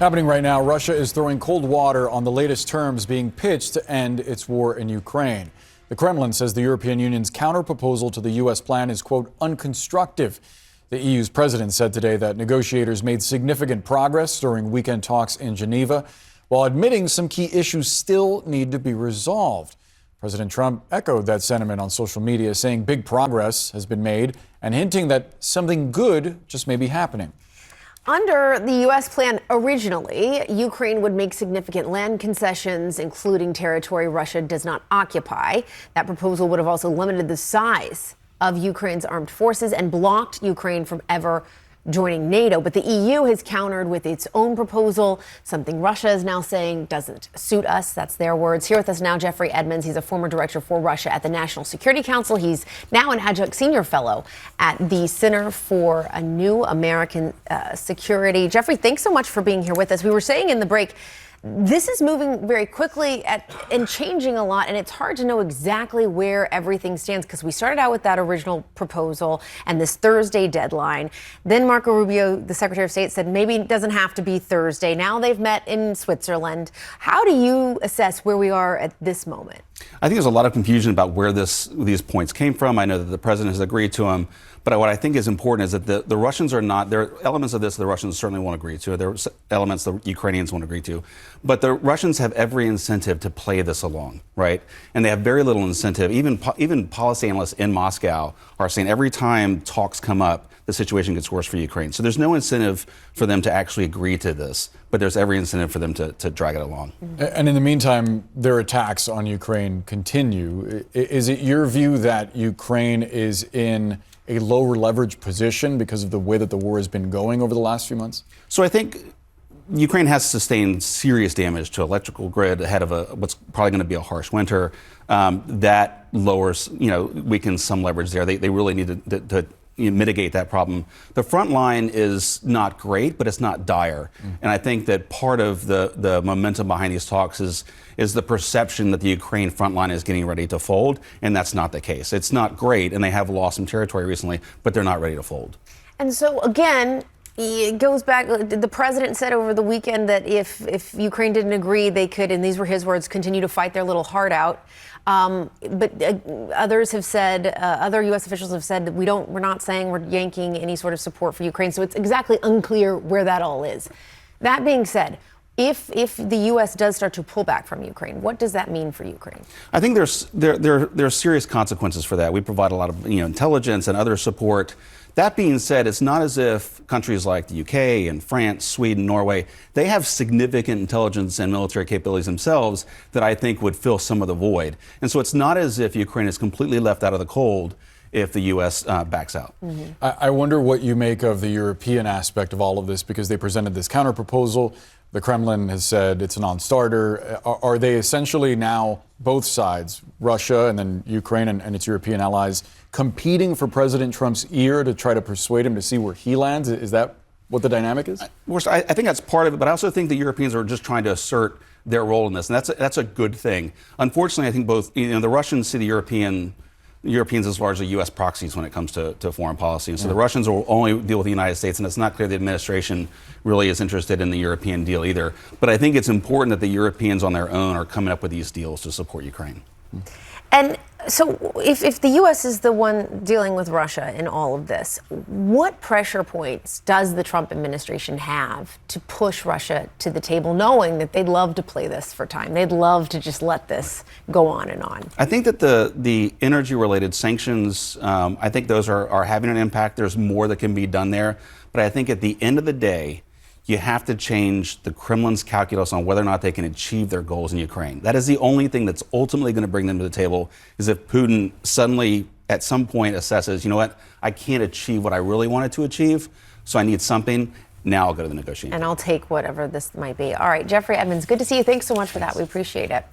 Happening right now, Russia is throwing cold water on the latest terms being pitched to end its war in Ukraine. The Kremlin says the European Union's counterproposal to the U.S. plan is, quote, unconstructive. The EU's president said today that negotiators made significant progress during weekend talks in Geneva, while admitting some key issues still need to be resolved. President Trump echoed that sentiment on social media, saying big progress has been made and hinting that something good just may be happening. Under the U.S. plan originally, Ukraine would make significant land concessions, including territory Russia does not occupy. That proposal would have also limited the size of Ukraine's armed forces and blocked Ukraine from ever joining NATO. But the EU has countered with its own proposal, something Russia is now saying doesn't suit us. That's their words. Here with us now, Jeffrey Edmonds. He's a former director for Russia at the National Security Council. He's now an adjunct senior fellow at the Center for a New American Security. Jeffrey, thanks so much for being here with us. We were saying in the break, this is moving very quickly and changing a lot, and it's hard to know exactly where everything stands because we started out with that original proposal and this Thursday deadline. Then Marco Rubio, the Secretary of State, said maybe it doesn't have to be Thursday. Now they've met in Switzerland. How do you assess where we are at this moment? I think there's a lot of confusion about where these points came from. I know that the president has agreed to them. But what I think is important is that the Russians are not, there are elements of this the Russians certainly won't agree to. There are elements the Ukrainians won't agree to. But the Russians have every incentive to play this along, right? And they have very little incentive. Even policy analysts in Moscow are saying every time talks come up, the situation gets worse for Ukraine. So there's no incentive for them to actually agree to this, but there's every incentive for them to drag it along. And in the meantime, their attacks on Ukraine continue. Is it your view that Ukraine is in a lower leverage position because of the way that the war has been going over the last few months? So I think Ukraine has sustained serious damage to electrical grid ahead of what's probably going to be a harsh winter. That lowers, weakens some leverage there. They really need to mitigate that problem. The front line is not great, but it's not dire. And I think that part of the momentum behind these talks is the perception that the Ukraine front line is getting ready to fold, and that's not the case. It's not great, and they have lost some territory recently, but they're not ready to fold. And so, again, it goes back, the president said over the weekend that if Ukraine didn't agree, they could, and these were his words, continue to fight their little heart out. But others have said, other U.S. officials have said that we're not saying we're yanking any sort of support for Ukraine. So it's exactly unclear where that all is. That being said, if the U.S. does start to pull back from Ukraine, what does that mean for Ukraine? I think there are serious consequences for that. We provide a lot of intelligence and other support. That being said, it's not as if countries like the UK and France, Sweden, Norway, they have significant intelligence and military capabilities themselves that I think would fill some of the void. And so it's not as if Ukraine is completely left out of the cold if the U.S. backs out. I wonder what you make of the European aspect of all of this, because they presented this counterproposal. The Kremlin has said it's a non-starter. Are they essentially now, both sides, Russia and then Ukraine and its European allies, competing for President Trump's ear to try to persuade him to see where he lands? Is that what the dynamic is? I think that's part of it, but I also think the Europeans are just trying to assert their role in this, and that's a good thing. Unfortunately, I think both, the Russians see the Europeans as largely U.S. proxies when it comes to foreign policy. And so the Russians will only deal with the United States, and it's not clear the administration really is interested in the European deal either. But I think it's important that the Europeans on their own are coming up with these deals to support Ukraine. And so if the U.S. is the one dealing with Russia in all of this, what pressure points does the Trump administration have to push Russia to the table, knowing that they'd love to play this for time? They'd love to just let this go on and on. I think that the energy-related sanctions, I think those are having an impact. There's more that can be done there. But I think at the end of the day, you have to change the Kremlin's calculus on whether or not they can achieve their goals in Ukraine. That is the only thing that's ultimately going to bring them to the table, is if Putin suddenly at some point assesses, you know what, I can't achieve what I really wanted to achieve, so I need something. Now I'll go to the negotiation. And I'll take whatever this might be. All right, Jeffrey Edmonds, good to see you. Thanks so much for that. We appreciate it.